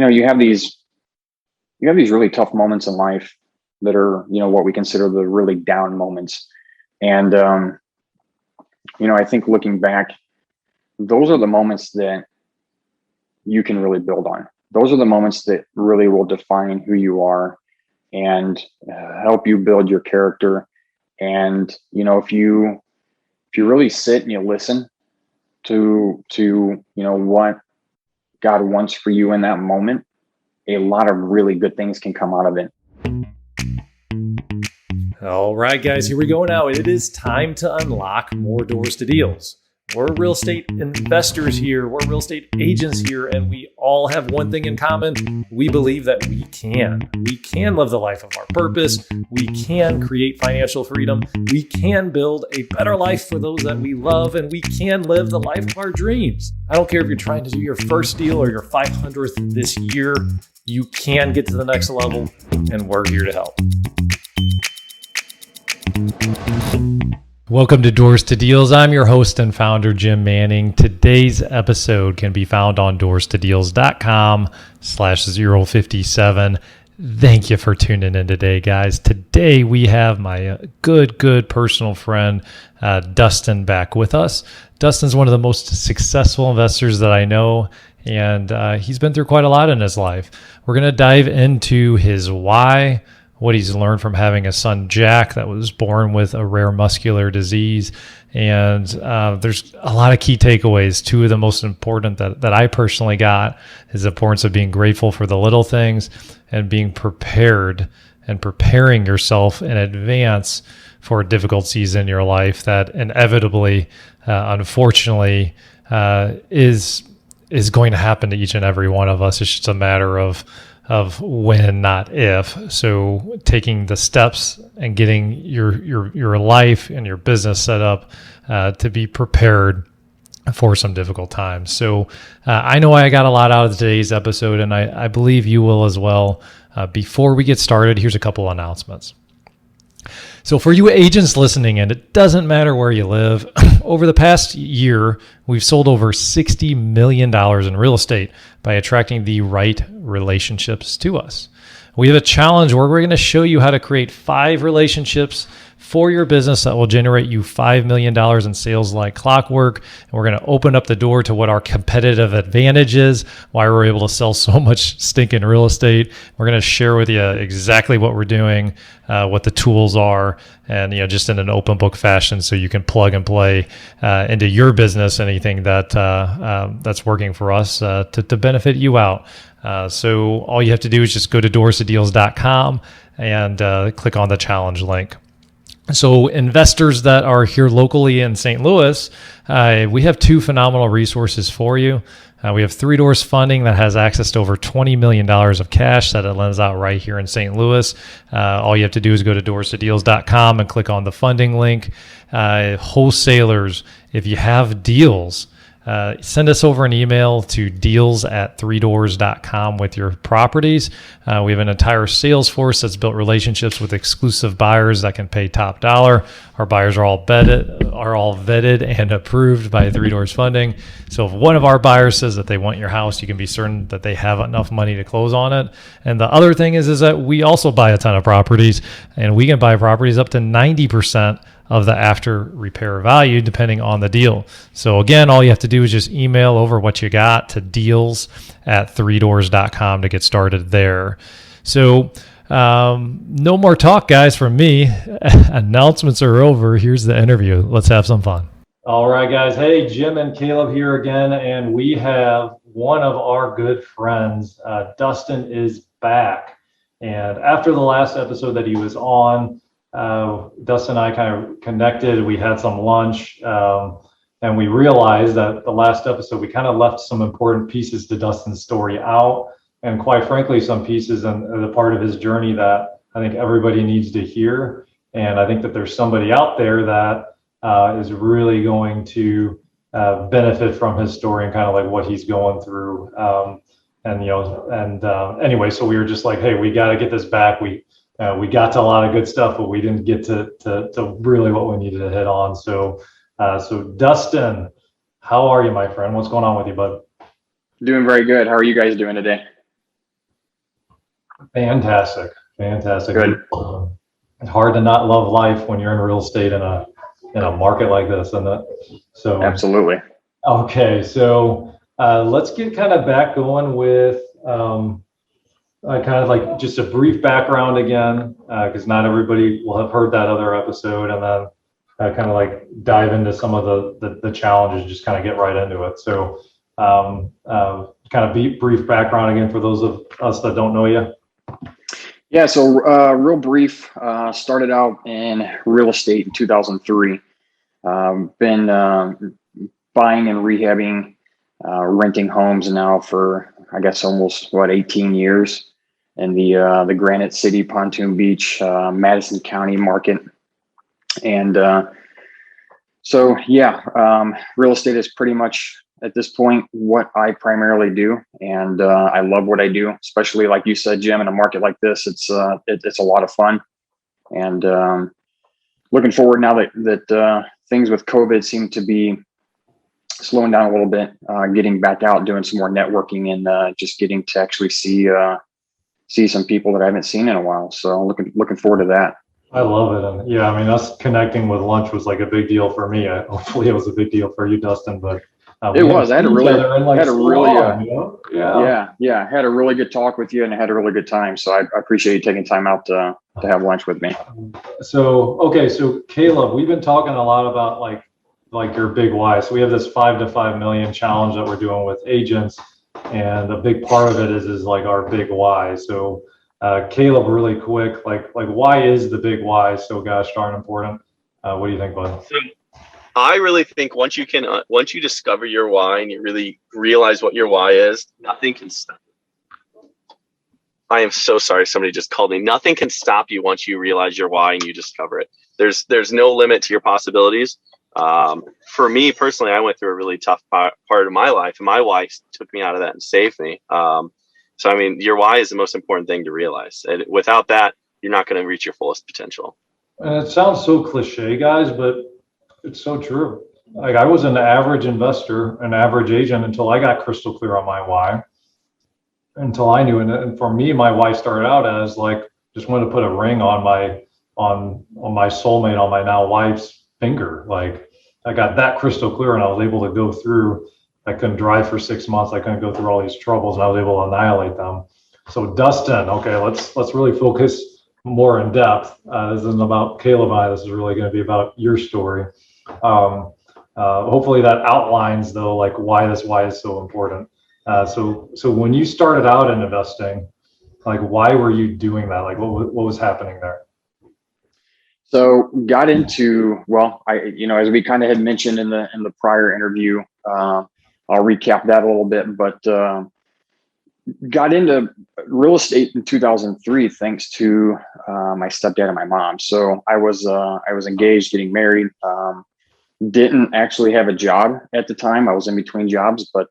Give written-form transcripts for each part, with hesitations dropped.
you have these really tough moments in life that are, what we consider the really down moments. And, I think looking back, those are the moments that you can really build on. Those are the moments that really will define who you are and help you build your character. And, if you really sit and you listen to, what God wants for you in that moment, a lot of really good things can come out of it. All right, guys, here we go now. It is time to unlock more doors to deals. We're real estate investors here. We're real estate agents here, and we all have one thing in common. We believe that we can live the life of our purpose. We can create financial freedom. We can build a better life for those that we love, and we can live the life of our dreams. I don't care if you're trying to do your first deal or your 500th this year. You can get to the next level, and we're here to help. Welcome to Doors to Deals. I'm your host and founder, Jim Manning. Today's episode can be found on doorstodeals.com/057. Thank you for tuning in today, guys. Today we have my good personal friend, Dustin, back with us. Dustin's one of the most successful investors that I know, and he's been through quite a lot in his life. We're going to dive into his why, what he's learned from having a son, Jack, that was born with a rare muscular disease. And there's a lot of key takeaways. Two of the most important that I personally got is the importance of being grateful for the little things and being prepared and preparing yourself in advance for a difficult season in your life that inevitably, unfortunately, is going to happen to each and every one of us. It's just a matter of when, not if. So taking the steps and getting your life and your business set up to be prepared for some difficult times. So I know I got a lot out of today's episode, and I believe you will as well. Before we get started, here's a couple announcements. So for you agents listening in, it doesn't matter where you live. Over the past year, we've sold over $60 million in real estate by attracting the right relationships to us. We have a challenge where we're going to show you how to create 5 relationships for your business that will generate you $5 million in sales like clockwork. And we're going to open up the door to what our competitive advantage is, why we're able to sell so much stinking real estate. We're going to share with you exactly what we're doing, what the tools are, and just in an open book fashion, so you can plug and play into your business anything that's working for us to benefit you out. So all you have to do is just go to doorstodeals.com and click on the challenge link. So investors that are here locally in St. Louis, we have 2 phenomenal resources for you. We have 3 Doors Funding that has access to over $20 million of cash that it lends out right here in St. Louis. All you have to do is go to doorstodeals.com and click on the funding link. Wholesalers, if you have deals, send us over an email to deals@3doors.com with your properties. We have an entire sales force that's built relationships with exclusive buyers that can pay top dollar. Our buyers are all vetted and approved by 3 Doors Funding. So if one of our buyers says that they want your house, you can be certain that they have enough money to close on it. And the other thing is that we also buy a ton of properties, and we can buy properties up to 90% of the after repair value, depending on the deal. So again, all you have to do is just email over what you got to deals@3doors.com to get started there. So no more talk, guys, from me. Announcements are over. Here's the interview. Let's have some fun. All right, guys. Hey, Jim and Caleb here again, and we have one of our good friends. Dustin is back. And after the last episode that he was on, Dustin and I kind of connected. We had some lunch, and we realized that the last episode we kind of left some important pieces to Dustin's story out, and quite frankly, some pieces and the part of his journey that I think everybody needs to hear. And I think that there's somebody out there that is really going to benefit from his story and kind of like what he's going through. Anyway, so we were just like, hey, we got to get this back. We got to a lot of good stuff, but we didn't get to really what we needed to hit on. So Dustin, how are you, my friend? What's going on with you, bud? Doing very good. How are you guys doing today? Fantastic. Fantastic. Good. It's hard to not love life when you're in real estate in a market like this. And so, Absolutely. okay. So let's get kind of back going with kind of like just a brief background again, because not everybody will have heard that other episode, and then kind of like dive into some of the challenges, just kind of get right into it. So kind of brief background again for those of us that don't know you. Yeah. So real brief. Started out in real estate in 2003. Been buying and rehabbing, renting homes now for I guess almost 18 years in the Granite City, Pontoon Beach, Madison County market, and so yeah, real estate is pretty much at this point what I primarily do, and I love what I do. Especially like you said, Jim, in a market like this, it's a lot of fun, and looking forward now that things with COVID seem to be slowing down a little bit, getting back out, doing some more networking, and just getting to actually see some people that I haven't seen in a while. So looking forward to that. I love it. And yeah, I mean, us connecting with lunch was like a big deal for me. Hopefully it was a big deal for you, Dustin, but It was. I had a really, yeah. Had a really good talk with you, and I had a really good time. So I appreciate you taking time out to have lunch with me. So, okay. So Caleb, we've been talking a lot about like your big why. So we have this 5 to 5 million challenge that we're doing with agents. And a big part of it is like our big why. So Caleb, really quick, like why is the big why so gosh darn important? What do you think, bud? So I really think once you discover your why and you really realize what your why is, nothing can stop you. I am so sorry. Somebody just called me. Nothing can stop you once you realize your why and you discover it. There's no limit to your possibilities. For me personally, I went through a really tough part of my life, and my wife took me out of that and saved me. So, I mean, your why is the most important thing to realize. And without that, you're not going to reach your fullest potential. And it sounds so cliche, guys, but it's so true. Like I was an average investor, an average agent until I got crystal clear on my why, until I knew. And for me, my why started out as like, just wanted to put a ring on my soulmate, on my now wife's finger. Like I got that crystal clear, and I was able to go through. I couldn't drive for 6 months. I couldn't go through all these troubles, and I was able to annihilate them. So Dustin, okay, let's really focus more in depth. This isn't about Caleb and I. This is really going to be about your story. Hopefully that outlines though, like why is so important. So when you started out in investing, like why were you doing that? Like what was happening there? So got into, well, as we kind of had mentioned in the prior interview, I'll recap that a little bit, but got into real estate in 2003 thanks to my stepdad and my mom. So I was engaged, getting married. Didn't actually have a job at the time. I was in between jobs, but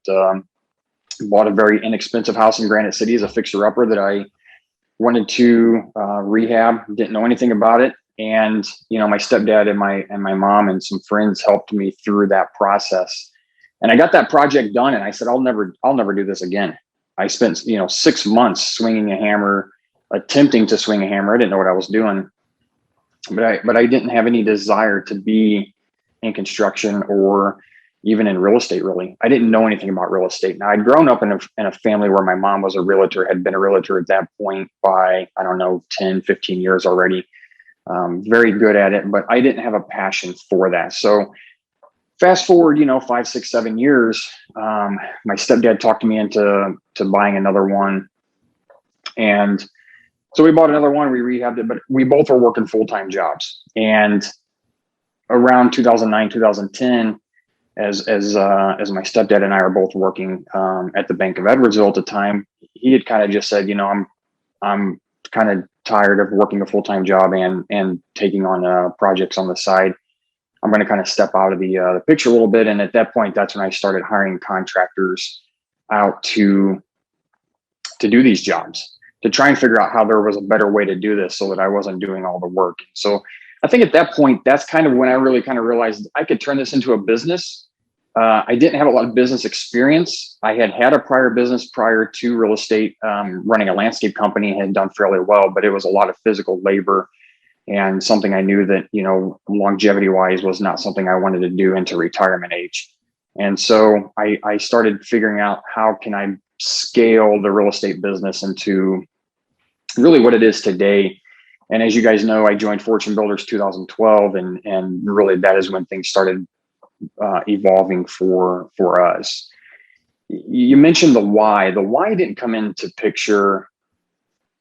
bought a very inexpensive house in Granite City as a fixer-upper that I wanted to rehab. Didn't know anything about it. And, my stepdad and my mom and some friends helped me through that process. And I got that project done, and I said, I'll never do this again. I spent, 6 months swinging a hammer, attempting to swing a hammer. I didn't know what I was doing, but I didn't have any desire to be in construction or even in real estate. Really, I didn't know anything about real estate. Now, I'd grown up in a family where my mom was a realtor, had been a realtor at that point by, I don't know, 10, 15 years already. Very good at it, but I didn't have a passion for that. So fast forward, 5, 6, 7 years, my stepdad talked me into buying another one. And so we bought another one, we rehabbed it, but we both were working full-time jobs. And around 2009, 2010, as my stepdad and I are both working at the Bank of Edwardsville at the time, he had kind of just said, I'm kind of tired of working a full-time job and taking on projects on the side. I'm going to kind of step out of the picture a little bit. And at that point, that's when I started hiring contractors out to do these jobs, to try and figure out how there was a better way to do this so that I wasn't doing all the work. So I think at that point, that's kind of when I really kind of realized I could turn this into a business I didn't have a lot of business experience. I had a prior business prior to real estate, running a landscape company, had done fairly well, but it was a lot of physical labor and something I knew that, longevity wise was not something I wanted to do into retirement age. And so I started figuring out how can I scale the real estate business into really what it is today. And as you guys know, I joined Fortune Builders 2012, and really that is when things started evolving for us. You mentioned the why. The why didn't come into picture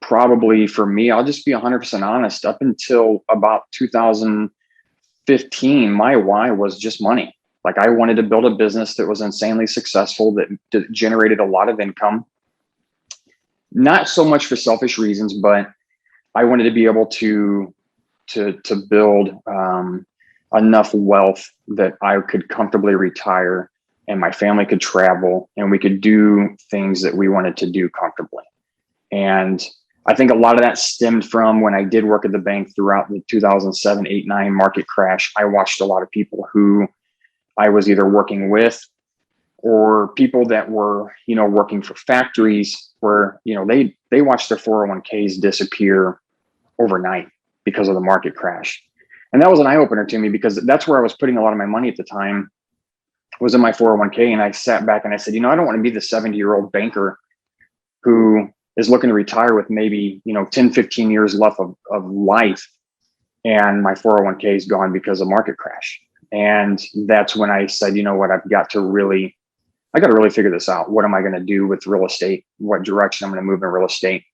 probably for me. I'll just be 100% honest. Up until about 2015, my why was just money. Like I wanted to build a business that was insanely successful, that generated a lot of income. Not so much for selfish reasons, but I wanted to be able to build enough wealth that I could comfortably retire and my family could travel and we could do things that we wanted to do comfortably. And I think a lot of that stemmed from when I did work at the bank throughout the 2007, 8, 9 market crash. I watched a lot of people who I was either working with or people that were, working for factories where, they watched their 401ks disappear overnight because of the market crash. And that was an eye opener to me because that's where I was putting a lot of my money at the time, was in my 401k. And I sat back and I said, I don't want to be the 70-year-old banker who is looking to retire with maybe, 10, 15 years left of life. And my 401k is gone because of market crash. And that's when I said, what, I got to really figure this out. What am I going to do with real estate? What direction I'm going to move in real estate?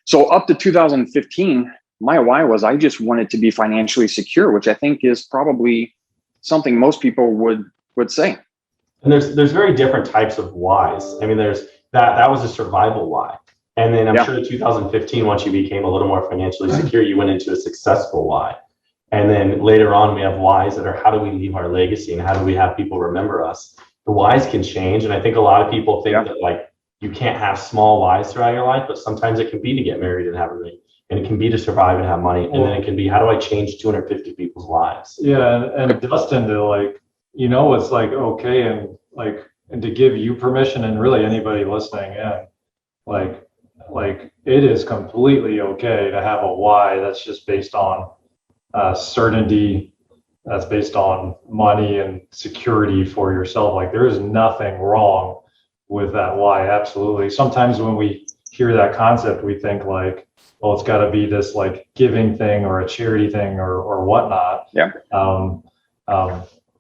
So up to 2015, my why was I just wanted to be financially secure, which I think is probably something most people would say. And there's very different types of whys. I mean, there's that was a survival why. And then I'm sure in 2015, once you became a little more financially secure, you went into a successful why. And then later on, we have whys that are how do we leave our legacy and how do we have people remember us? The whys can change. And I think a lot of people think that like you can't have small whys throughout your life, but sometimes it can be to get married and have a ring. And it can be to survive and have money. And then it can be, how do I change 250 people's lives? Yeah. And Dustin, to it's like, okay. And to give you permission and really anybody listening in, like it is completely okay to have a why that's just based on certainty, that's based on money and security for yourself. Like there is nothing wrong with that why. Absolutely. Sometimes when we hear that concept, we think like, well, it's got to be this like giving thing or a charity thing or whatnot. Yeah.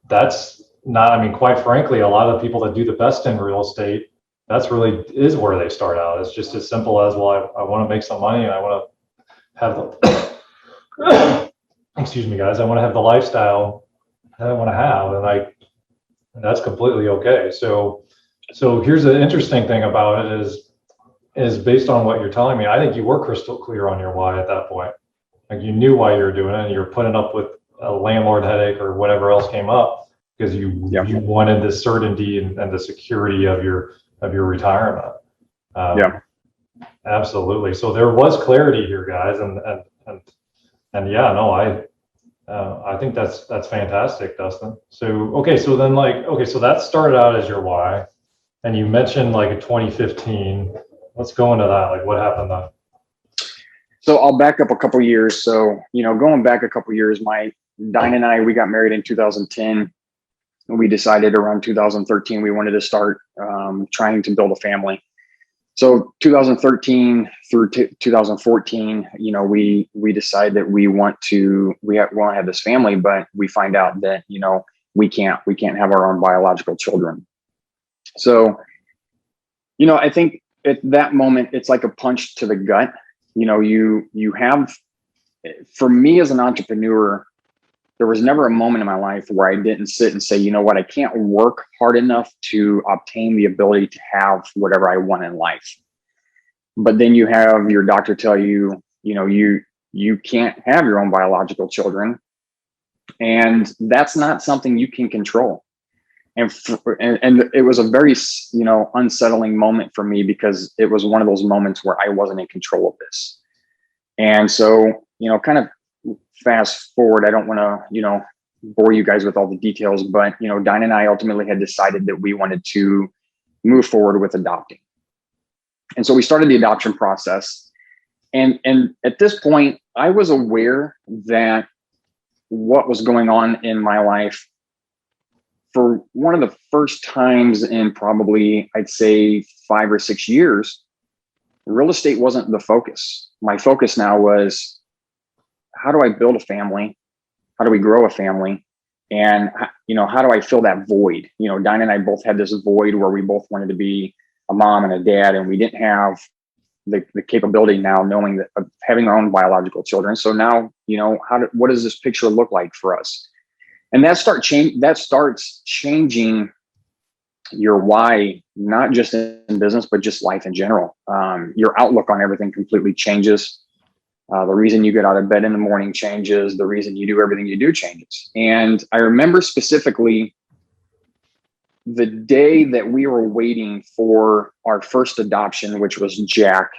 That's not, I mean, quite frankly, a lot of the people that do the best in real estate, that's really is where they start out. It's just as simple as, well, I want to make some money and I want to have the, excuse me, guys, I want to have the lifestyle that I want to have. And that's completely okay. So here's the interesting thing about it is based on what you're telling me, I think you were crystal clear on your why at that point. Like you knew why you were doing it and you're putting up with a landlord headache or whatever else came up because you wanted the certainty and the security of your retirement. Absolutely. So there was clarity here, guys. And yeah, no, I think that's fantastic, Dustin. So so that started out as your why, and you mentioned like in 2015. Let's go into that. Like, what happened then? So I'll back up a couple years. So going back a couple years, Dinah and I, we got married in 2010. And we decided around 2013 we wanted to start trying to build a family. So 2013 through 2014, we decide that we want to have this family, but we find out that, we can't have our own biological children. So, I think at that moment, it's like a punch to the gut. You have, for me as an entrepreneur, there was never a moment in my life where I didn't sit and say, I can't work hard enough to obtain the ability to have whatever I want in life. But then you have your doctor tell you, you can't have your own biological children. And that's not something you can control. And it was a very, unsettling moment for me because it was one of those moments where I wasn't in control of this. And so, kind of fast forward, I don't want to, bore you guys with all the details, but, you know, Dinah and I ultimately had decided that we wanted to move forward with adopting. And so we started the adoption process. And at this point, I was aware that what was going on in my life for one of the first times in probably, I'd say 5 or 6 years, real estate wasn't the focus. My focus now was, how do I build a family? How do we grow a family? And, you know, how do I fill that void? You know, Dinah and I both had this void where we both wanted to be a mom and a dad, and we didn't have the capability now, knowing that, of having our own biological children. So now, you know, what does this picture look like for us? And that starts changing your why, not just in business, but just life in general. Your outlook on everything completely changes. The reason you get out of bed in the morning changes. The reason you do everything you do changes. And I remember specifically the day that we were waiting for our first adoption, which was Jack.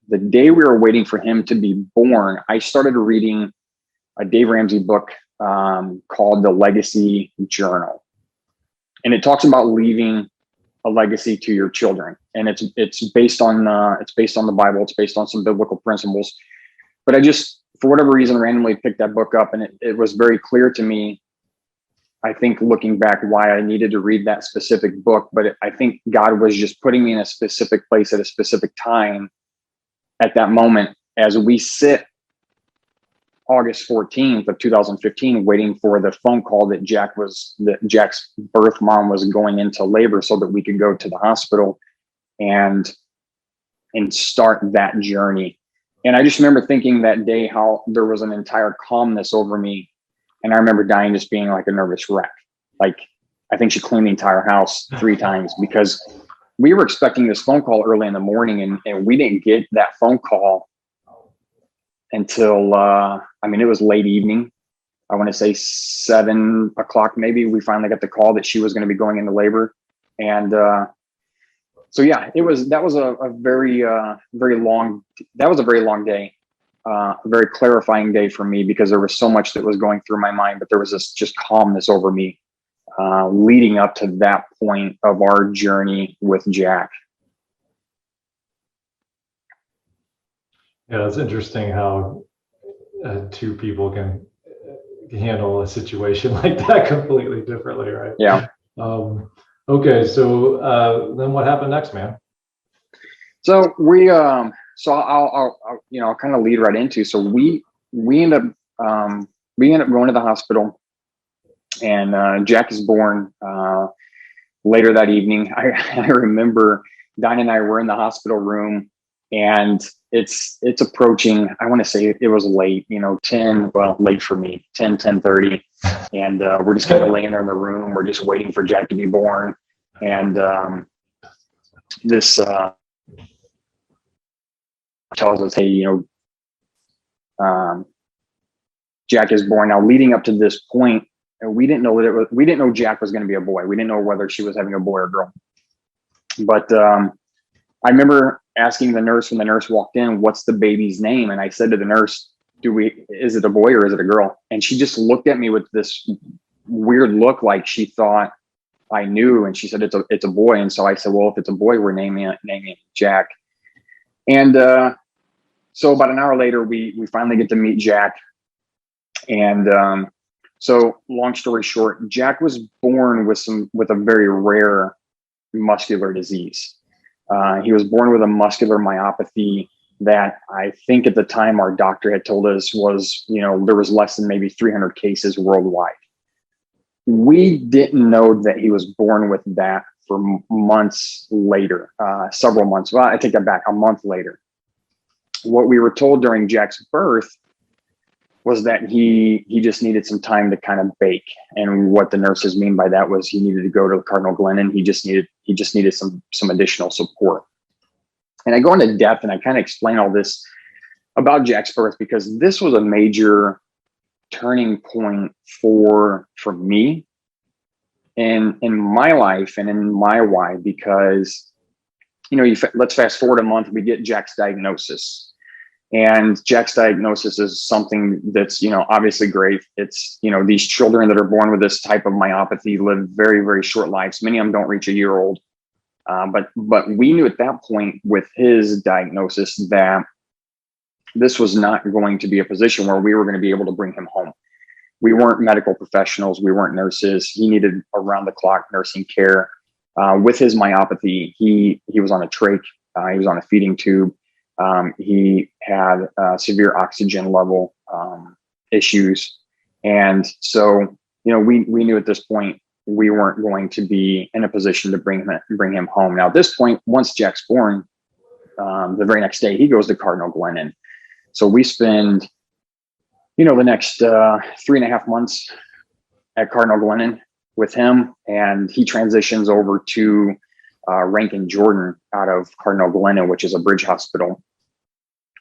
The day we were waiting for him to be born, I started reading a Dave Ramsey book called The Legacy Journal. And it talks about leaving a legacy to your children. And it's based on the Bible. It's based on some biblical principles. But I just, for whatever reason, randomly picked that book up, and it was very clear to me, I think, looking back, why I needed to read that specific book. But I think God was just putting me in a specific place at a specific time at that moment, as we sit August 14th of 2015, waiting for the phone call that Jack's birth mom was going into labor, so that we could go to the hospital and start that journey. And I just remember thinking that day how there was an entire calmness over me. And I remember Diane just being like a nervous wreck. Like, I think she cleaned the entire house 3 times, because we were expecting this phone call early in the morning, and we didn't get that phone call until, it was late evening. I want to say 7 o'clock, maybe. We finally got the call that she was going to be going into labor. And, so yeah, that was a very long day, a very clarifying day for me, because there was so much that was going through my mind, but there was this just calmness over me, leading up to that point of our journey with Jack. Yeah, it's interesting how 2 people can handle a situation like that completely differently, right? Yeah. Okay, so then what happened next, man? So we, I'll kind of lead right into. So we end up going to the hospital, and Jack is born later that evening. I remember Dinah and I were in the hospital room, and it's approaching, I want to say it was late, 10, well, late for me, 10:30. And we're just kind of laying there in the room. We're just waiting for Jack to be born. And this tells us, hey, Jack is born. Now, leading up to this point, we didn't know Jack was going to be a boy. We didn't know whether she was having a boy or girl. But I remember asking the nurse when the nurse walked in, what's the baby's name? And I said to the nurse, is it a boy or is it a girl? And she just looked at me with this weird look, like she thought I knew. And she said, it's a boy. And so I said, well, if it's a boy, we're naming it Jack. And so about an hour later, we finally get to meet Jack. And so long story short, Jack was born with a very rare muscular disease. He was born with a muscular myopathy that I think at the time our doctor had told us was, there was less than maybe 300 cases worldwide. We didn't know that he was born with that for months later, several months. Well, I take that back, a month later. What we were told during Jack's birth was that he just needed some time to kind of bake. And what the nurses mean by that was he needed to go to Cardinal Glennon. He just needed some additional support. And I go into depth and I kind of explain all this about Jack's birth, because this was a major turning point for me in my life and in my why, because, let's fast forward a month, we get Jack's diagnosis. And Jack's diagnosis is something that's, obviously great. It's, these children that are born with this type of myopathy live very, very short lives. Many of them don't reach a year old. But we knew at that point with his diagnosis that this was not going to be a position where we were going to be able to bring him home. We weren't medical professionals. We weren't nurses. He needed around the clock nursing care. With his myopathy, he was on a trach. He was on a feeding tube. He had severe oxygen level issues. And so, we knew at this point we weren't going to be in a position to bring him home. Now, at this point, once Jack's born, the very next day, he goes to Cardinal Glennon. So we spend, the next 3.5 months at Cardinal Glennon with him, and he transitions over to Rankin Jordan out of Cardinal Glennon, which is a bridge hospital.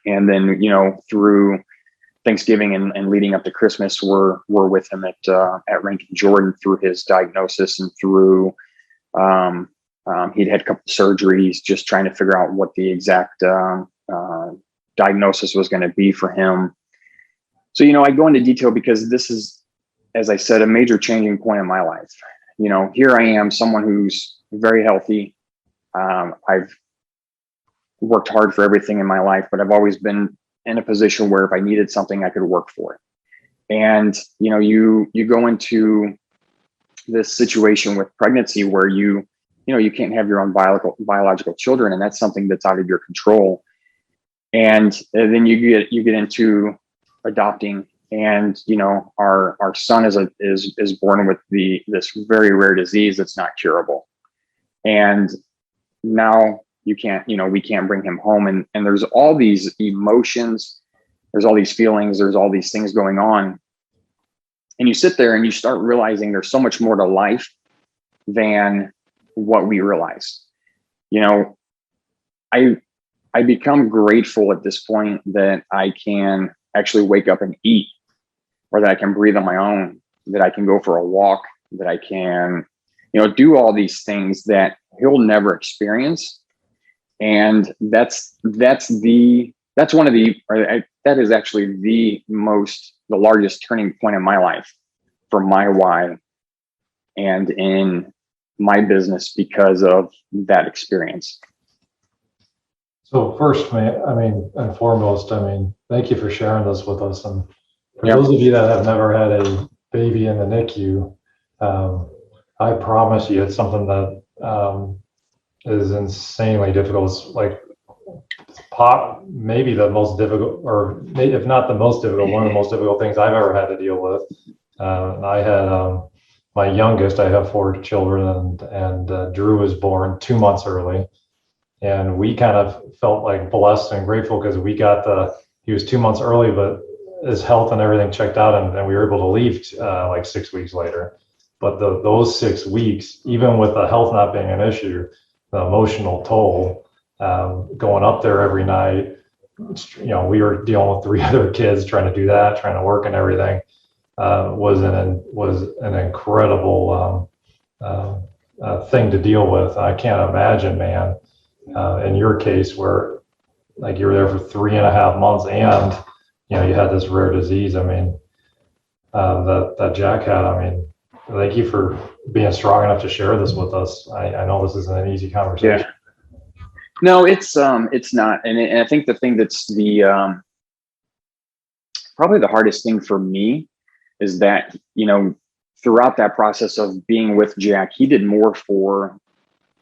And then, through Thanksgiving and leading up to Christmas, we're with him at Rankin Jordan through his diagnosis and through he'd had a couple of surgeries, just trying to figure out what the exact diagnosis was going to be for him. So, I go into detail because this is, as I said, a major changing point in my life. Here I am, someone who's very healthy. I've worked hard for everything in my life, but I've always been in a position where if I needed something, I could work for it. And, you go into this situation with pregnancy where you can't have your own biological children, and that's something that's out of your control. And then you get into adopting, and our son is born with this very rare disease that's not curable. And now we can't bring him home. And there's all these emotions, there's all these feelings, there's all these things going on. And you sit there and you start realizing there's so much more to life than what we realize. I become grateful at this point that I can actually wake up and eat, or that I can breathe on my own, that I can go for a walk, that I can, do all these things that he'll never experience. And that is actually the largest turning point in my life for my why and in my business because of that experience. So first, and foremost, thank you for sharing this with us. And for those of you that have never had a baby in the NICU, I promise you it's something that is insanely difficult. It's like maybe the most difficult, or if not the most difficult, one of the most difficult things I've ever had to deal with. And I had my youngest, I have 4 children, and Drew was born 2 months early. And we kind of felt like blessed and grateful because he was 2 months early, but his health and everything checked out, and we were able to leave like 6 weeks later. But those 6 weeks, even with the health not being an issue, the emotional toll, going up there every night, we were dealing with 3 other kids trying to do that, trying to work and everything, was an incredible thing to deal with. I can't imagine, man, in your case where like you were there for 3.5 months and you had this rare disease. That Jack had. Thank you for being strong enough to share this with us. I know this isn't an easy conversation. Yeah. No, it's not. And I think the thing that's probably the hardest thing for me is that, throughout that process of being with Jack, he did more for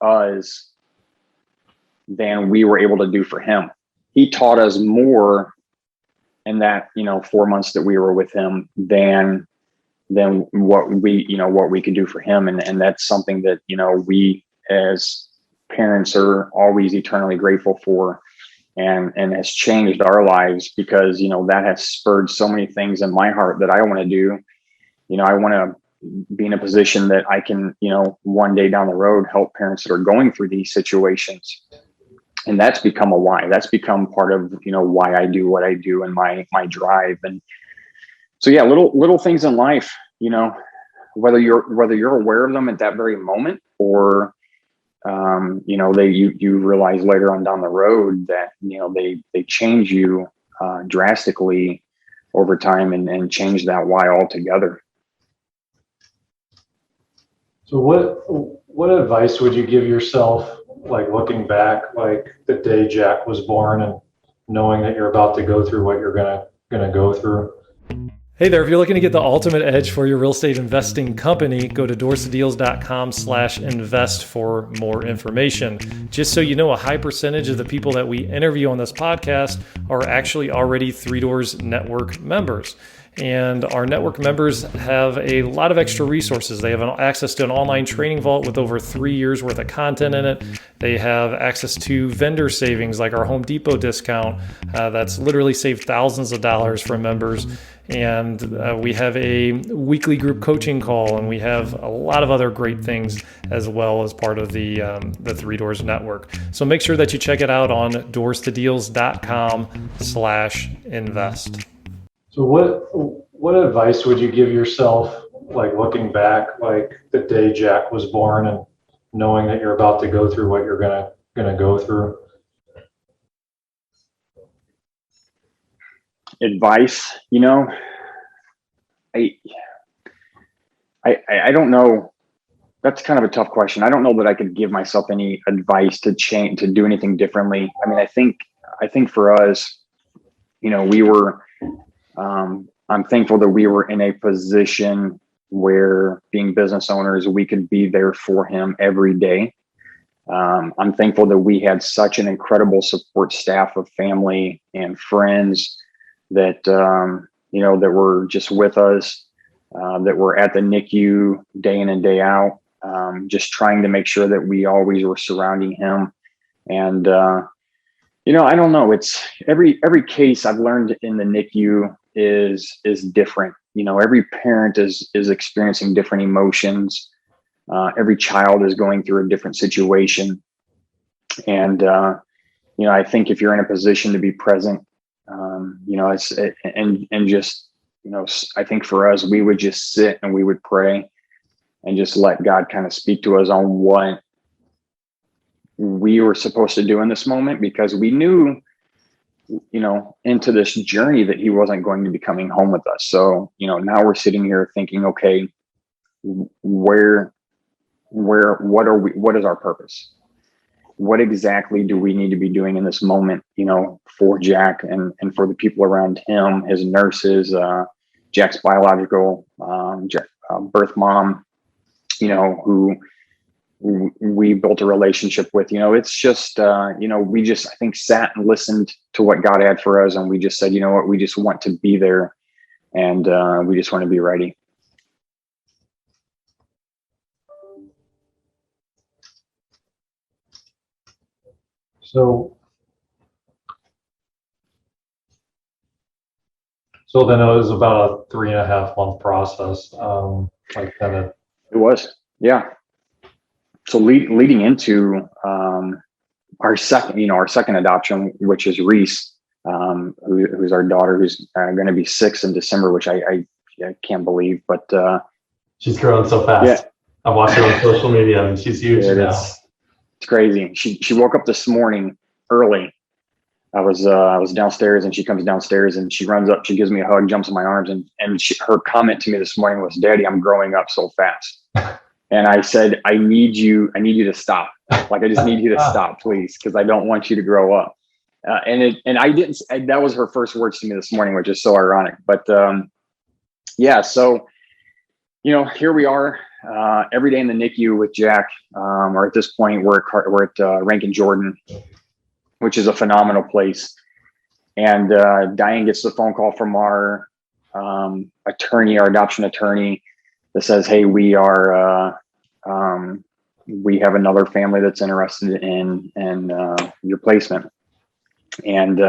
us than we were able to do for him. He taught us more in that, 4 months that we were with him than what we could do for him. And that's something that, we as parents are always eternally grateful for, and has changed our lives because, that has spurred so many things in my heart that I want to do. I want to be in a position that I can, one day down the road, help parents that are going through these situations. And that's become a why. That's become part of, why I do what I do and my drive. And so, yeah, little things in life, whether you're aware of them at that very moment, or, you realize later on down the road that, they change you drastically over time and changed that why altogether. So what advice would you give yourself, like looking back, like the day Jack was born and knowing that you're about to go through what you're gonna go through? Hey there, if you're looking to get the ultimate edge for your real estate investing company, go to doorstodeals.com/invest for more information. Just so you know, a high percentage of the people that we interview on this podcast are actually already Three Doors Network members. And our network members have a lot of extra resources. They have access to an online training vault with over 3 years worth of content in it. They have access to vendor savings like our Home Depot discount that's literally saved thousands of dollars for members. And we have a weekly group coaching call, and we have a lot of other great things as well as part of the Three Doors Network. So make sure that you check it out on doorstodeals.com/invest. So what advice would you give yourself, like looking back, like the day Jack was born and knowing that you're about to go through what you're gonna go through? Advice, I don't know. That's kind of a tough question. I don't know that I could give myself any advice to change, to do anything differently. I mean, I think for us, we were, I'm thankful that we were in a position where, being business owners, we could be there for him every day. I'm thankful that we had such an incredible support staff of family and friends that, that were just with us, that were at the NICU day in and day out, just trying to make sure that we always were surrounding him. And, I don't know, it's every case I've learned in the NICU is different. Every parent is experiencing different emotions. Every child is going through a different situation. And, I think if you're in a position to be present, I think for us, we would just sit and we would pray and just let God kind of speak to us on what we were supposed to do in this moment, because we knew, into this journey that he wasn't going to be coming home with us. So, now we're sitting here thinking, okay, what is our purpose? What exactly do we need to be doing in this moment, for Jack and for the people around him, his nurses, Jack's biological birth mom, who we built a relationship with. It's just, we just, I think, sat and listened to what God had for us. And we just said, you know what, we just want to be there, and we just want to be ready. So then it was about a 3.5 month process. It was, yeah. So leading into our second adoption, which is Reese, who's our daughter, who's going to be 6 in December, which I can't believe, but she's growing so fast. Yeah. I watch her on social media, and she's huge now. It's crazy. She woke up this morning early. I was downstairs, and she comes downstairs and she runs up, she gives me a hug, jumps in my arms, and her comment to me this morning was, "Daddy, I'm growing up so fast." And I said, I need you to stop. Like, I just need you to stop, please, because I don't want you to grow up. And I didn't. That was her first words to me this morning, which is so ironic. But yeah, so here we are every day in the NICU with Jack. Or at this point, we're at Rankin Jordan, which is a phenomenal place. And Diane gets the phone call from our attorney, our adoption attorney, that says, "Hey, we have another family that's interested in your placement." And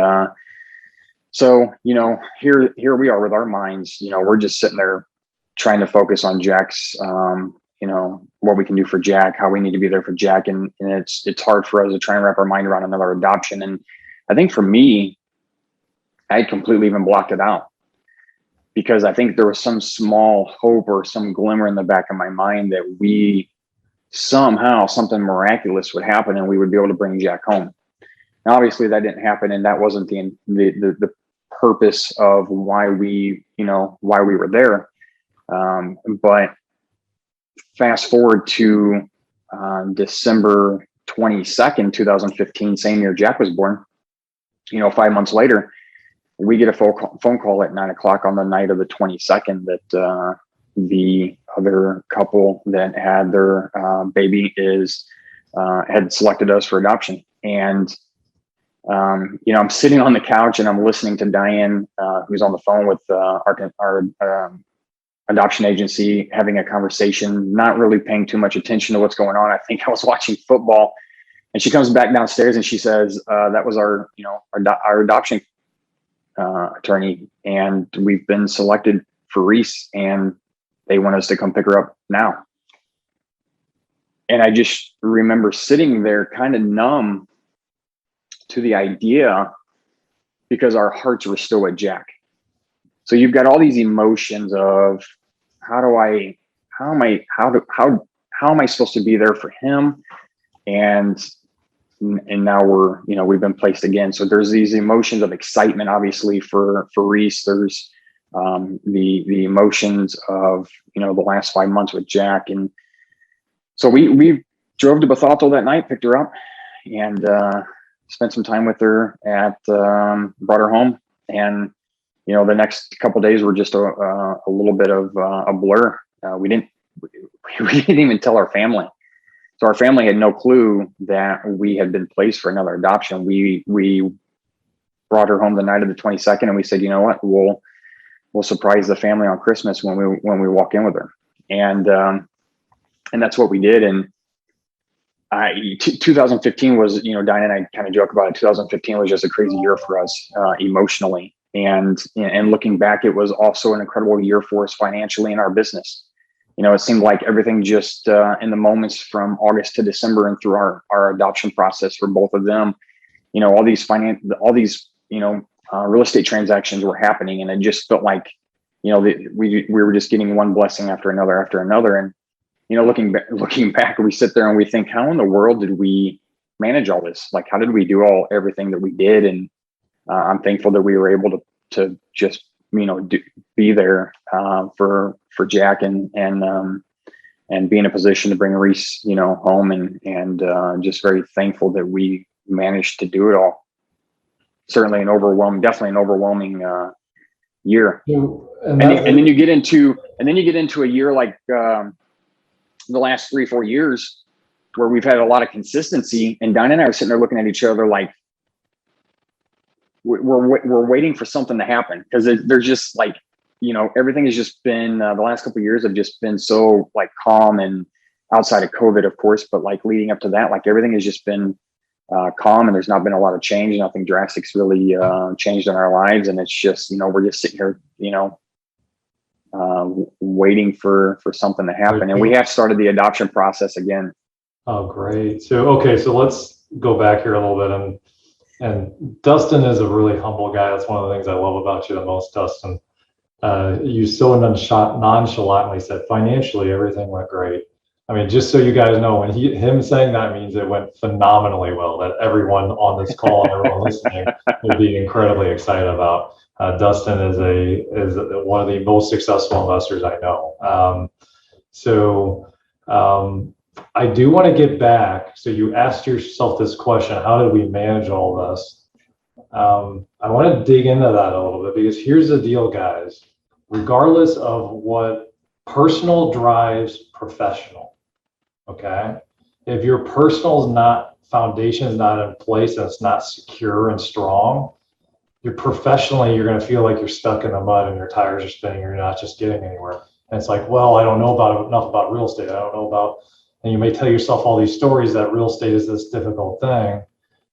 so here we are with our minds. We're just sitting there trying to focus on Jack's, what we can do for Jack, how we need to be there for Jack, and it's hard for us to try and wrap our mind around another adoption. And I think for me, I had completely even blocked it out, because I think there was some small hope or some glimmer in the back of my mind that somehow something miraculous would happen and we would be able to bring Jack home. Now, obviously that didn't happen, and that wasn't the purpose of why we were there. But fast forward to December 22nd, 2015, same year Jack was born, 5 months later, we get a phone call at 9:00 on the night of the 22nd that the other couple that had their baby had selected us for adoption. And I'm sitting on the couch and I'm listening to Diane, who's on the phone with our adoption agency, having a conversation, not really paying too much attention to what's going on. I think I was watching football, and she comes back downstairs and she says, that was our adoption attorney, and we've been selected for Reese, and they want us to come pick her up now. And I just remember sitting there kind of numb to the idea, because our hearts were still with Jack. So you've got all these emotions of how am I supposed to be there for him? And now we've been placed again. So there's these emotions of excitement, obviously for Reese. There's the emotions of, the last 5 months with Jack. And so we drove to Bethalto that night, picked her up, and spent some time with her brought her home. And, the next couple of days were just a little bit of a blur. We didn't even tell our family. So our family had no clue that we had been placed for another adoption. We brought her home the night of the 22nd, and we said, you know what, we'll surprise the family on Christmas when we walk in with her. And that's what we did. And 2015 was, Diane and I kind of joke about it. 2015 was just a crazy year for us emotionally. And looking back, it was also an incredible year for us financially in our business. It seemed like everything just in the moments from August to December and through our adoption process for both of them, all these real estate transactions were happening. And it just felt like, we were just getting one blessing after another. And, looking back, we sit there and we think, how in the world did we manage all this? Like, how did we do everything that we did? And I'm thankful that we were able to just, be there for Jack and be in a position to bring Reese, home, and just very thankful that we managed to do it all. Definitely an overwhelming year. And then you get into a year like the last 3-4 years where we've had a lot of consistency, and Diane and I are sitting there looking at each other like we're waiting for something to happen, because there's just like, everything has just been the last couple of years have just been so like calm, and outside of COVID, of course, but like leading up to that, like everything has just been calm, and there's not been a lot of change. Nothing drastic's really changed in our lives, and it's just, we're just sitting here, waiting for something to happen. And we have started the adoption process again. Oh, great. So let's go back here a little bit. And Dustin is a really humble guy. That's one of the things I love about you the most, Dustin. You so nonchalantly said financially everything went great. I mean, just so you guys know, when him saying that means it went phenomenally well, that everyone on this call and everyone listening will be incredibly excited about. Dustin is one of the most successful investors I know. I do want to get back. So you asked yourself this question: how did we manage all this? I want to dig into that a little bit, because here's the deal, guys. Regardless of what personal drives professional, okay? If your personal foundation is not in place and it's not secure and strong, you're going to feel like you're stuck in the mud and your tires are spinning. You're not just getting anywhere. And it's like, well, I don't know enough about real estate. I don't know about, and you may tell yourself all these stories that real estate is this difficult thing,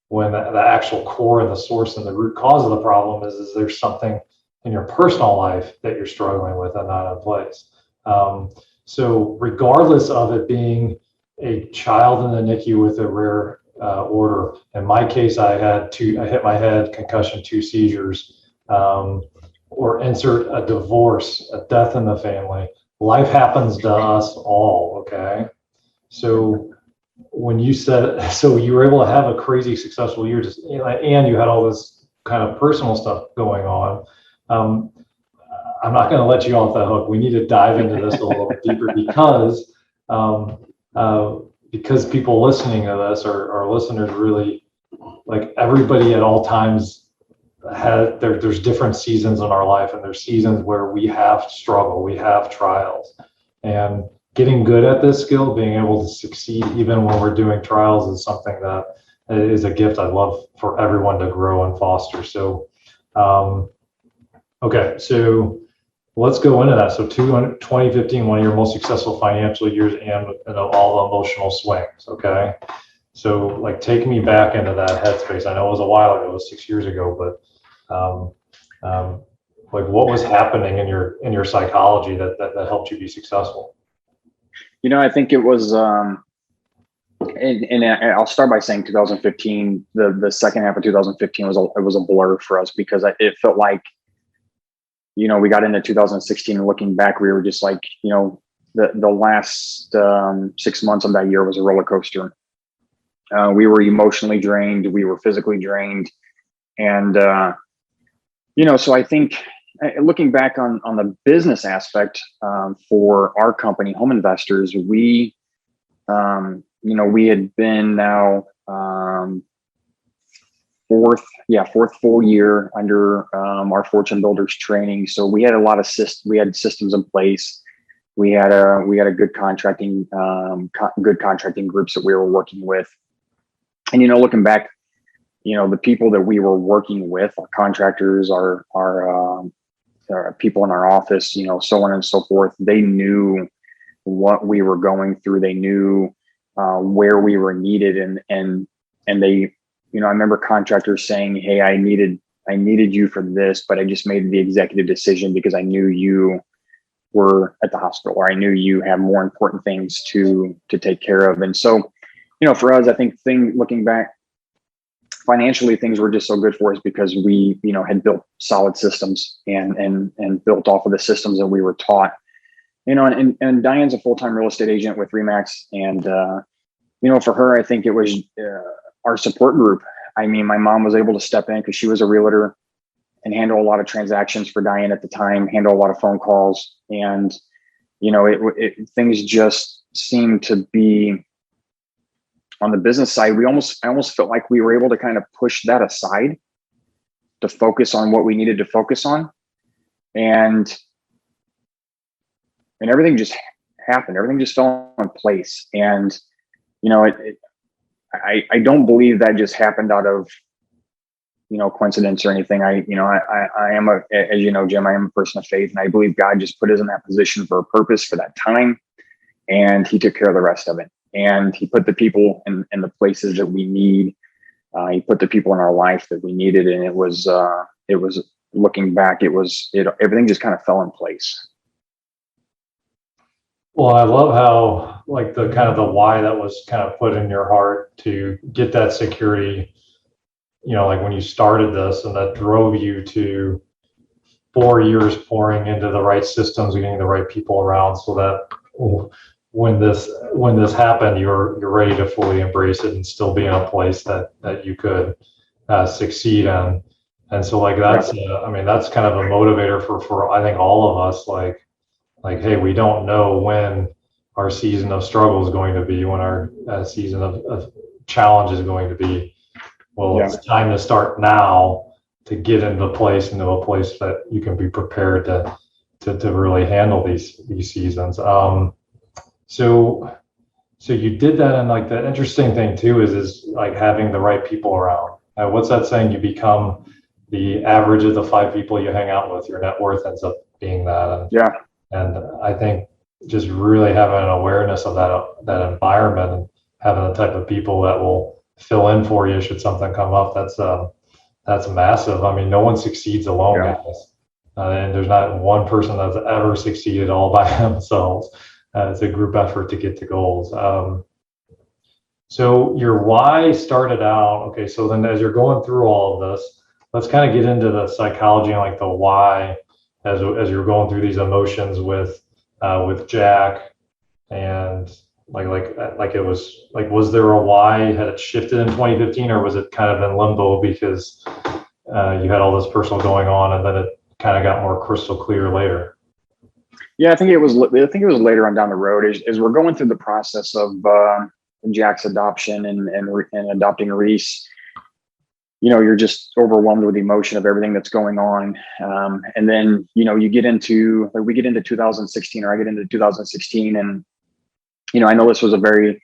when the actual core and the source and the root cause of the problem is there's something in your personal life that you're struggling with and not in place. So regardless of it being a child in the NICU with a rare order, in my case, I hit my head, concussion, 2 seizures, or insert a divorce, a death in the family. Life happens to us all, okay? So when you said, so you were able to have a crazy successful year, and you had all this kind of personal stuff going on. I'm not going to let you off the hook. We need to dive into this a little bit deeper because people listening to this, or our listeners, really, like, everybody at all times there's different seasons in our life, and there's seasons where we have struggle, we have trials, and getting good at this skill, being able to succeed even when we're doing trials, is something that is a gift I'd love for everyone to grow and foster. So, okay, so let's go into that. So 2015, one of your most successful financial years, and all the emotional swings. Okay. So, like, take me back into that headspace. I know it was a while ago, it was 6 years ago, but like, what was happening in your psychology that helped you be successful? I think it was, and I'll start by saying 2015, the second half of 2015 was a blur for us, because it felt like, we got into 2016, and looking back, we were just like, the last 6 months of that year was a roller coaster. We were emotionally drained, we were physically drained. And, so I think, looking back on the business aspect, for our company, Home Investors, we had been now, fourth full year under our Fortune Builders training. So we had a lot of systems in place. We had a good contracting groups that we were working with. And looking back, the people that we were working with, our contractors, our people in our office, so on and so forth, they knew what we were going through. They knew where we were needed, and they, I remember contractors saying, "Hey, I needed you for this, but I just made the executive decision because I knew you were at the hospital, or I knew you had more important things to take care of." And so, for us, I think looking back, financially, things were just so good for us because we, had built solid systems and built off of the systems that we were taught. And Diane's a full-time real estate agent with Remax, and for her, I think it was our support group. I mean, my mom was able to step in because she was a realtor and handle a lot of transactions for Diane at the time, handle a lot of phone calls, and things just seemed to be on the business side. I almost felt like we were able to kind of push that aside to focus on what we needed to focus on, and everything just happened. Everything just fell in place, and I don't believe that just happened out of coincidence or anything. I am as you know, Jim, I am a person of faith, and I believe God just put us in that position for a purpose for that time, and He took care of the rest of it. And He put the people in the places that we need. He put the people in our life that we needed, and it was looking back, everything just kind of fell in place. Well, I love how, like, the kind of the why that was kind of put in your heart to get that security, like when you started this, and that drove you to 4 years pouring into the right systems, getting the right people around, so that when this happened, you're ready to fully embrace it and still be in a place that you could succeed in. And so, like, that's that's kind of a motivator for I think all of us, like, hey, we don't know when our season of struggle is going to be, when our season of challenge is going to be. Well, It's time to start now to get into a place that you can be prepared to really handle these seasons. So you did that, and, like, the interesting thing too is like having the right people around. What's that saying? You become the average of the 5 people you hang out with. Your net worth ends up being that. And I think just really having an awareness of that environment, and having the type of people that will fill in for you should something come up, that's massive. I mean, no one succeeds alone, guys. And there's not one person that's ever succeeded all by themselves. It's a group effort to get to goals. So your why started out, okay, so then as you're going through all of this, let's kind of get into the psychology and, like, the why as you're going through these emotions with Jack, and like it was like, was there a why? Had it shifted in 2015, or was it kind of in limbo because you had all this personal going on, and then it kind of got more crystal clear later? Yeah, I think it was later on down the road as we're going through the process of Jack's adoption and adopting Reese. You're just overwhelmed with the emotion of everything that's going on. And then, we get into 2016, or I get into 2016. And, I know this was a very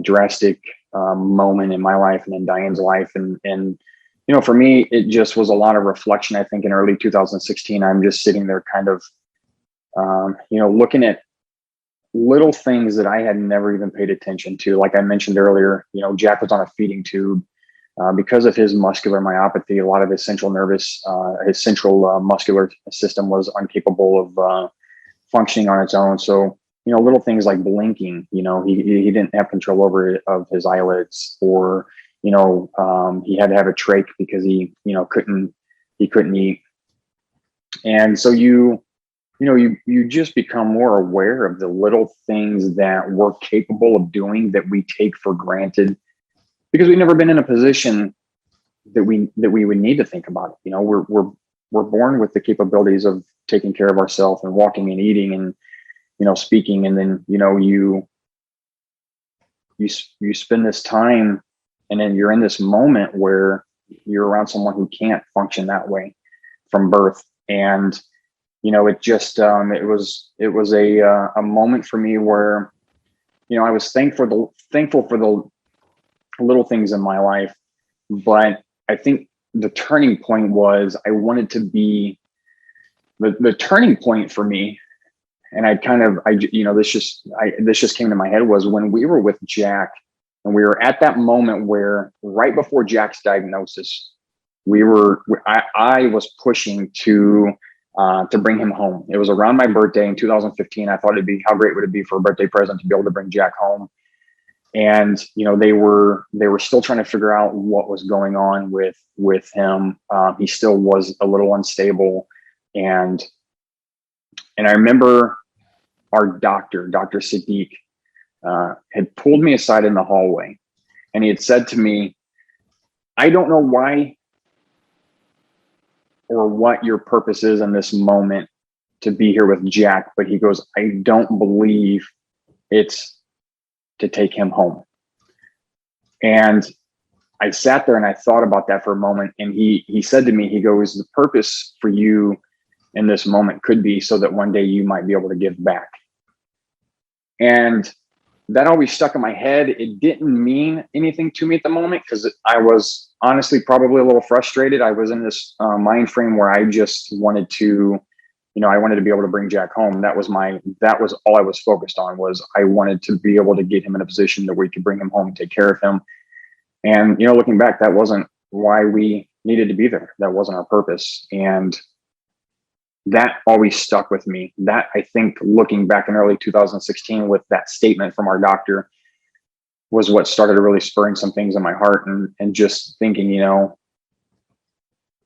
drastic moment in my life and in Diane's life. And, for me, it just was a lot of reflection. I think in early 2016, I'm just sitting there kind of, looking at little things that I had never even paid attention to. Like I mentioned earlier, Jack was on a feeding tube. Because of his muscular myopathy, a lot of his central muscular system was incapable of functioning on its own. So, little things like blinking, he didn't have control of his eyelids, or, he had to have a trach because he couldn't eat. And so you just become more aware of the little things that we're capable of doing that we take for granted, because we've never been in a position that we would need to think about it. We're born with the capabilities of taking care of ourselves and walking and eating and, speaking. And then, you spend this time, and then you're in this moment where you're around someone who can't function that way from birth. And, it just, it was a moment for me where, I was thankful for the little things in my life. But I think the turning point was, I wanted to be the turning point for me. And this just came to my head, was when we were with Jack, and we were at that moment where right before Jack's diagnosis, I was pushing to bring him home. It was around my birthday in 2015. I thought how great would it be for a birthday present to be able to bring Jack home. And, they were still trying to figure out what was going on with him. He still was a little unstable. And I remember our doctor, Dr. Siddiq, had pulled me aside in the hallway, and he had said to me, "I don't know why or what your purpose is in this moment to be here with Jack," but he goes, "I don't believe it's to take him home." And I sat there and I thought about that for a moment. And he said to me, he goes, "The purpose for you in this moment could be so that one day you might be able to give back." And that always stuck in my head. It didn't mean anything to me at the moment, because I was honestly probably a little frustrated. I was in this mind frame where I just wanted to, I wanted to be able to bring Jack home. That was all I was focused on, was I wanted to be able to get him in a position that we could bring him home, take care of him. And, looking back, that wasn't why we needed to be there. That wasn't our purpose. And that always stuck with me. That, I think, looking back in early 2016 with that statement from our doctor, was what started really spurring some things in my heart, and just thinking,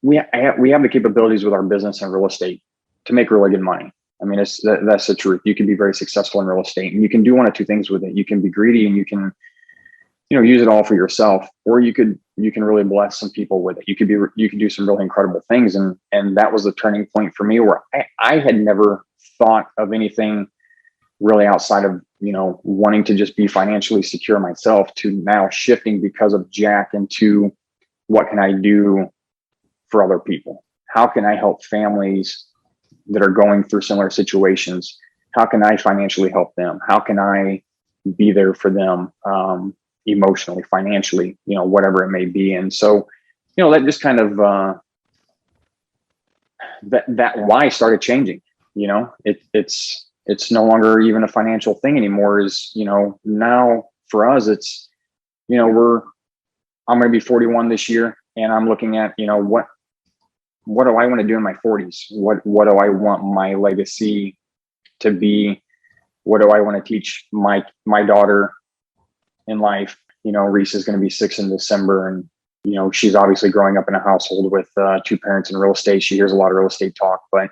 we have the capabilities with our business and real estate to make really good money. I mean, that's the truth. You can be very successful in real estate, and you can do one of two things with it. You can be greedy, and you can, use it all for yourself, or you can really bless some people with it. You could do some really incredible things. And that was the turning point for me, where I had never thought of anything really outside of, wanting to just be financially secure myself, to now shifting because of Jack into what can I do for other people? How can I help families that are going through similar situations? How can I financially help them? How can I be there for them, emotionally, financially, whatever it may be? And so, that just kind of, that why started changing. It's no longer even a financial thing anymore. Is, now for us, it's, I'm going to be 41 this year, and I'm looking at, what do I want to do in my 40s? What do I want my legacy to be? What do I want to teach my daughter in life? Reese is going to be 6 in December, and she's obviously growing up in a household with 2 parents in real estate. She hears a lot of real estate talk, but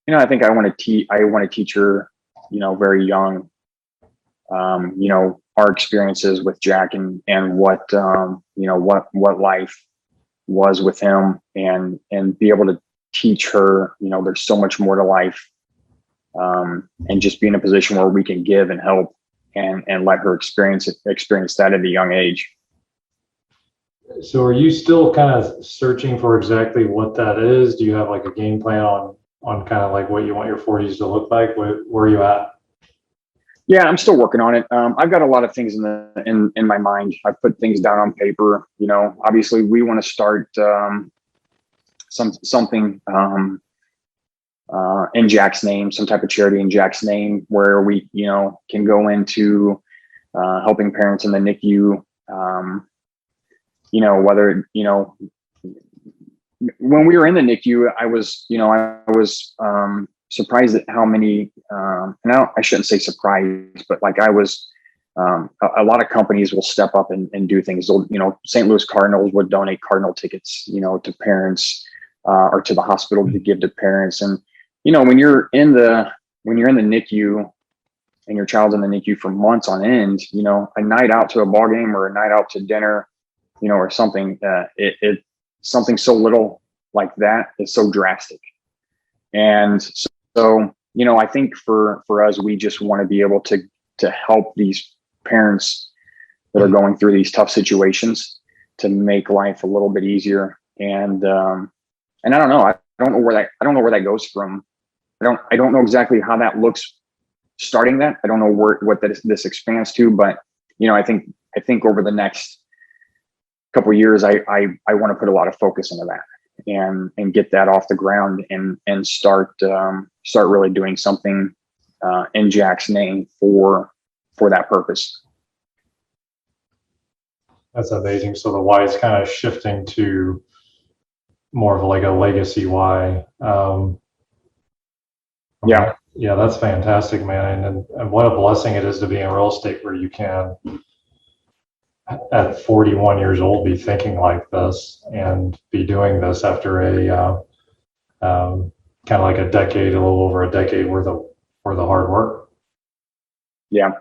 I think I want to teach her, very young, our experiences with Jack, and what, what life was with him, and be able to teach her, there's so much more to life, and just be in a position where we can give and help and let her experience that at a young age. So are you still kind of searching for exactly what that is? Do you have like a game plan on kind of like what you want your 40s to look like? Where are you at? Yeah, I'm still working on it. I've got a lot of things in my mind. I've put things down on paper. Obviously we want to start something in Jack's name, some type of charity in Jack's name, where we can go into helping parents in the NICU. Whether when we were in the NICU, I was surprised at how many, and I shouldn't say surprised, but like a lot of companies will step up and do things. St. Louis Cardinals would donate Cardinal tickets, to parents, or to the hospital to give to parents. And, when you're in the NICU and your child's in the NICU for months on end, a night out to a ball game or a night out to dinner, or something, something so little like that is so drastic. And so, I think for us, we just want to be able to help these parents that are going through these tough situations to make life a little bit easier. And I don't know. I don't know where that goes from. I don't know exactly how that looks starting that. I don't know what this expands to, but I think over the next couple of years, I want to put a lot of focus into that and get that off the ground and start really doing something in Jack's name for that purpose. That's amazing. So the why is kind of shifting to more of like a legacy why. Yeah. Yeah, that's fantastic, man. And what a blessing it is to be in real estate where you can, at 41 years old, be thinking like this and be doing this after a kind of like a little over a decade worth of hard work. Yeah.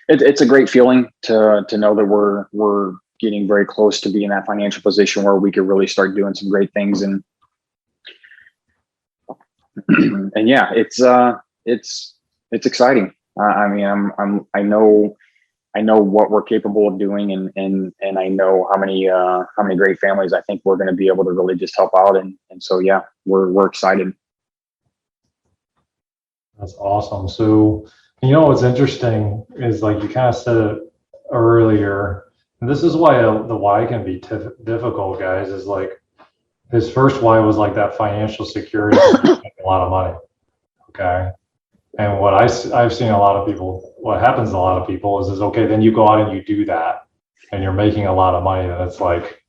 It's a great feeling to know that we're getting very close to being in that financial position where we could really start doing some great things. And yeah, it's exciting. I mean, I know what we're capable of doing, and I know how many great families I think we're going to be able to really just help out. And so, yeah, we're excited. That's awesome. So, what's interesting is, like you kind of said it earlier, and this is why the why can be difficult, guys, is like his first why was like that financial security, making a lot of money. Okay. And what I've seen a lot of people, what happens to a lot of people is okay, then you go out and you do that and you're making a lot of money. And it's like,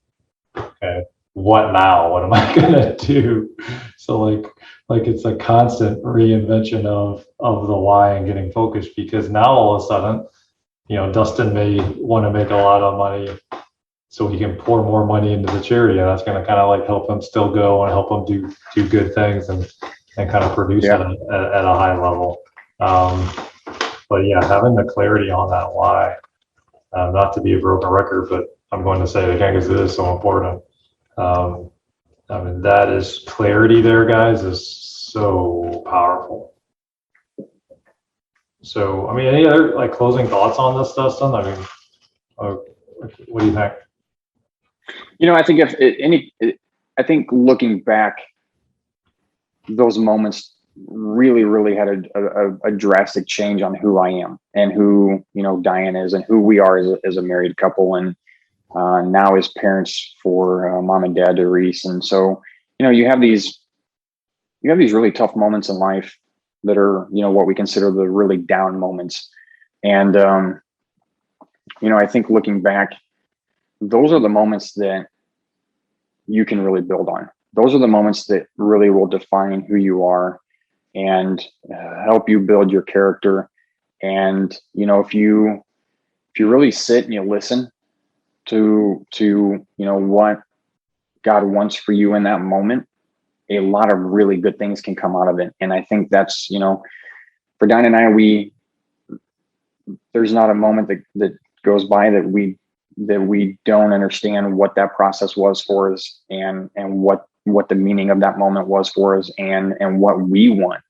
okay, what now? What am I going to do? So like it's a constant reinvention of the why and getting focused, because now all of a sudden, Dustin may want to make a lot of money so he can pour more money into the charity. And that's going to kind of like help him still go and help him do good things and kind of produce it at a high level. But yeah, having the clarity on that why, not to be a broken record, but I'm going to say it again because it is so important. I mean, that is clarity there, guys, is so powerful. So, I mean, any other like closing thoughts on this, Dustin? I mean, what do you think? I think I think looking back, those moments really, really had a drastic change on who I am and who, Diane is and who we are as a married couple, and now as parents for mom and dad to Reese. And so, you have these really tough moments in life that are, what we consider the really down moments. And, I think looking back, those are the moments that you can really build on. Those are the moments that really will define who you are and help you build your character. And, if you really sit and you listen to what God wants for you in that moment, a lot of really good things can come out of it. And I think that's, for Diane and I, there's not a moment that goes by that we we don't understand what that process was for us, and what the meaning of that moment was for us, and what we want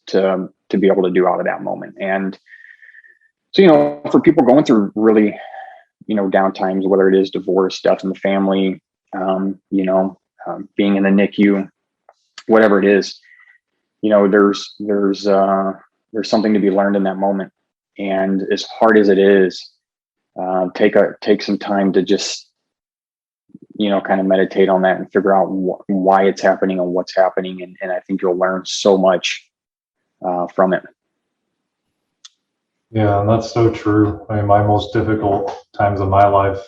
to be able to do out of that moment. And so, for people going through really, down times, whether it is divorce, death in the family, being in the NICU, whatever it is, there's something to be learned in that moment. And as hard as it is, take some time to just, kind of meditate on that and figure out why it's happening and what's happening. And I think you'll learn so much from it. Yeah, and that's so true. I mean, my most difficult times of my life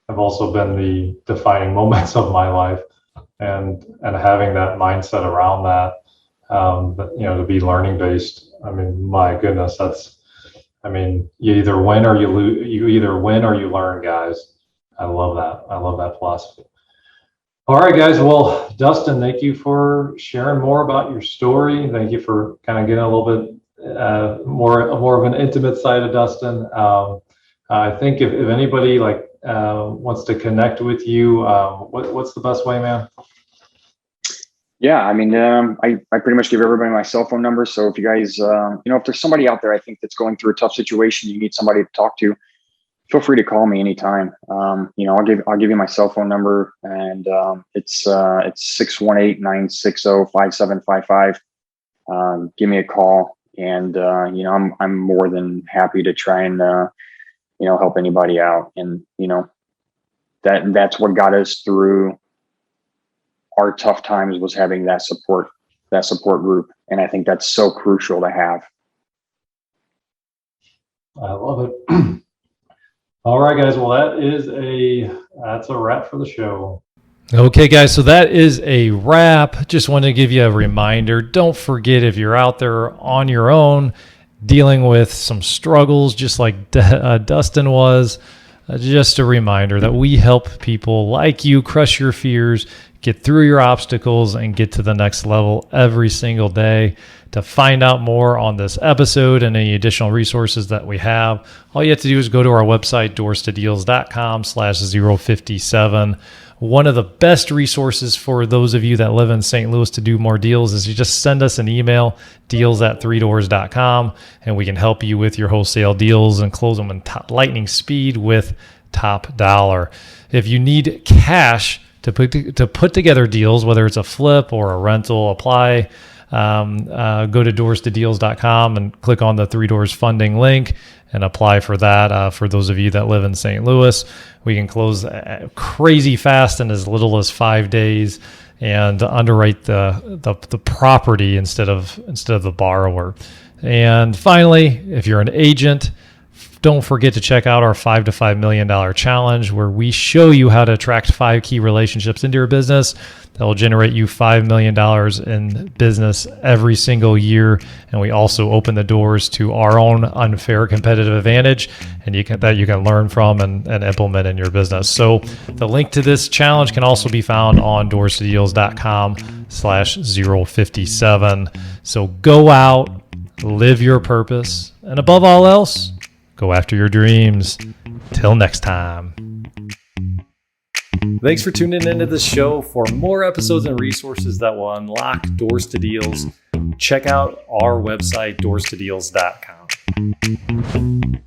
have also been the defining moments of my life, and having that mindset around that, to be learning based. I mean, my goodness, you either win or you lose. You either win or you learn, guys. I love that. I love that philosophy. All right, guys. Well, Dustin, thank you for sharing more about your story. Thank you for kind of getting a little bit more of an intimate side of Dustin. I think if anybody wants to connect with you, what's the best way, man? Yeah, I mean, I pretty much give everybody my cell phone number. So if you guys, if there's somebody out there, I think that's going through a tough situation, you need somebody to talk to, feel free to call me anytime. I'll give you my cell phone number, and it's 618-960-5755. Give me a call, and I'm more than happy to try and help anybody out. And that's what got us through our tough times, was having that support group. And I think that's so crucial to have. I love it. All right, guys. Well, that's a wrap for the show. Okay, guys, so that is a wrap. Just wanted to give you a reminder. Don't forget, if you're out there on your own dealing with some struggles, just like Dustin was, just a reminder that we help people like you crush your fears, get through your obstacles, and get to the next level every single day. To find out more on this episode and any additional resources that we have, all you have to do is go to our website, doorstodeals.com/057. One of the best resources for those of you that live in St. Louis to do more deals is you just send us an email, deals@3doors.com, and we can help you with your wholesale deals and close them in lightning speed with top dollar. If you need cash to put together deals, whether it's a flip or a rental, apply. Go to doorstodeals.com and click on the 3 Doors funding link and apply for that. For those of you that live in St. Louis, we can close crazy fast in as little as 5 days and underwrite the property instead of the borrower. And finally, if you're an agent, don't forget to check out our $5 to $5 million challenge, where we show you how to attract 5 key relationships into your business that will generate you $5 million in business every single year. And we also open the doors to our own unfair competitive advantage, and you can learn from and implement in your business. So the link to this challenge can also be found on doorstodeals.com/057. So go out, live your purpose, and above all else, go after your dreams. Till next time. Thanks for tuning into this show. For more episodes and resources that will unlock Doors to Deals, check out our website, doorstodeals.com.